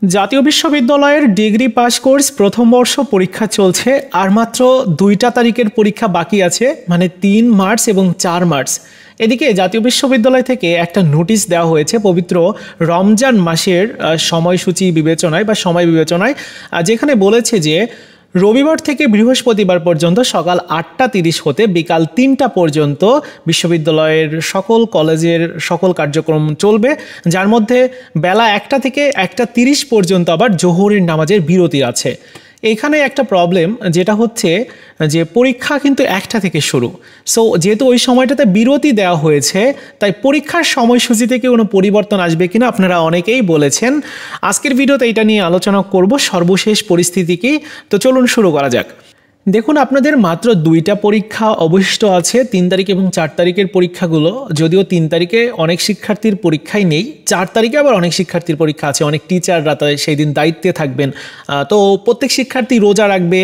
জাতীয় বিশ্ববিদ্যালয়ের degree pass course প্রথম বর্ষ পরীক্ষা চলছে আর মাত্র 2টা তারিখের পরীক্ষা বাকি আছে, মানে 3 মার্চ এবং 4 মার্চ। এদিকে জাতীয় বিশ্ববিদ্যালয় থেকে একটা নোটিশ দেওয়া হয়েছে পবিত্র রমজান মাসের সময়সূচি বিবেচনায় বা সময় বিবেচনায়, যেখানে বলেছে যে রবিবার থেকে বৃহস্পতিবার পর্যন্ত সকাল 8টা 30 হতে বিকাল 3টা পর্যন্ত বিশ্ববিদ্যালয়ের সকল কলেজের সকল কার্যক্রম চলবে, যার মধ্যে বেলা 1টা থেকে 1টা 30 পর্যন্ত আবার জোহরের নামাজের বিরতি আছে। এখানে একটা প্রবলেম যেটা হচ্ছে যে পরীক্ষা কিন্তু 1টা থেকে শুরু, সো যেহেতু ওই সময়টাতে বিরতি দেওয়া হয়েছে তাই পরীক্ষার সময়সূচিতে কি কোনো পরিবর্তন আসবে কিনা আপনারা অনেকেই বলেছেন। আজকের ভিডিওতে এটা নিয়ে আলোচনা করব, সর্বশেষ পরিস্থিতি কি। তো চলুন শুরু করা যাক। দেখুন, আপনাদের মাত্র 2টা পরীক্ষা অবশিষ্ট আছে, 3 তারিখ এবং 4 তারিখের পরীক্ষাগুলো। যদিও 3 তারিখে অনেক শিক্ষার্থীর পরীক্ষাই নেই, 4 তারিখে আবার অনেক শিক্ষার্থীর পরীক্ষা আছে। অনেক টিচাররা সেই দিন দায়িত্বে থাকবেন, তো প্রত্যেক শিক্ষার্থী রোজা রাখবে,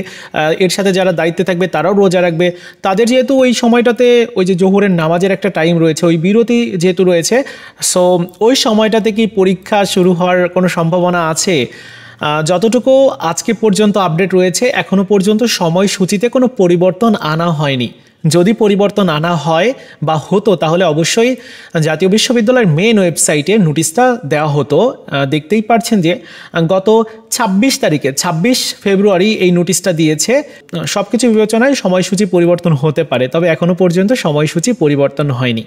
এর সাথে যারা দায়িত্বে থাকবে তারাও রোজা রাখবে। তাদের যেহেতু ওই সময়টাতে ওই যে জোহরের নামাজের একটা টাইম রয়েছে, ওই বিরতি যেহেতু রয়েছে, সো ওই সময়টাতে কি পরীক্ষা শুরু হওয়ার কোনো সম্ভাবনা আছে? যতটুকু আজকে পর্যন্ত আপডেট রয়েছে, এখনও পর্যন্ত সময়সূচিতে কোনো পরিবর্তন আনা হয়নি। যদি পরিবর্তন আনা হয় বা হতো তাহলে অবশ্যই জাতীয় বিশ্ববিদ্যালয়ের মেন ওয়েবসাইটে নোটিশটা দেওয়া হতো। দেখতেই পাচ্ছেন যে গত 26 তারিখে 26 ফেব্রুয়ারি এই নোটিশটা দিয়েছে। সব কিছু বিবেচনায় সময়সূচি পরিবর্তন হতে পারে, তবে এখনও পর্যন্ত সময়সূচি পরিবর্তন হয়নি।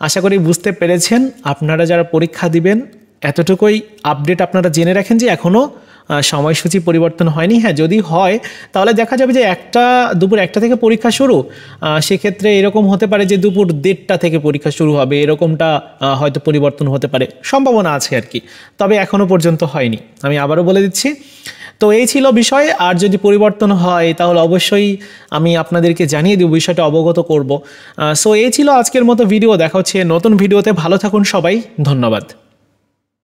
আশা করি বুঝতে পেরেছেন। আপনারা যারা পরীক্ষা দিবেন এতটুকুই আপডেট আপনারা জেনে রাখেন যে এখনও সময়সূচি পরিবর্তন হয়নি। হ্যাঁ, যদি হয় তাহলে দেখা যাবে যে দুপুর 1টা থেকে পরীক্ষা শুরু, সেক্ষেত্রে এরকম হতে পারে যে দুপুর 1:30টা থেকে পরীক্ষা শুরু হবে, এরকমটা হয়তো পরিবর্তন হতে পারে, সম্ভাবনা আছে আর কি। তবে এখনও পর্যন্ত হয়নি, আমি আবারও বলে দিচ্ছি। তো এই ছিল বিষয়। আর যদি পরিবর্তন হয় তাহলে অবশ্যই আমি আপনাদেরকে জানিয়ে দিব, বিষয়টা অবগত করব। সো এই ছিল আজকের মতো ভিডিও। দেখা হচ্ছে নতুন ভিডিওতে। ভালো থাকুন সবাই, ধন্যবাদ।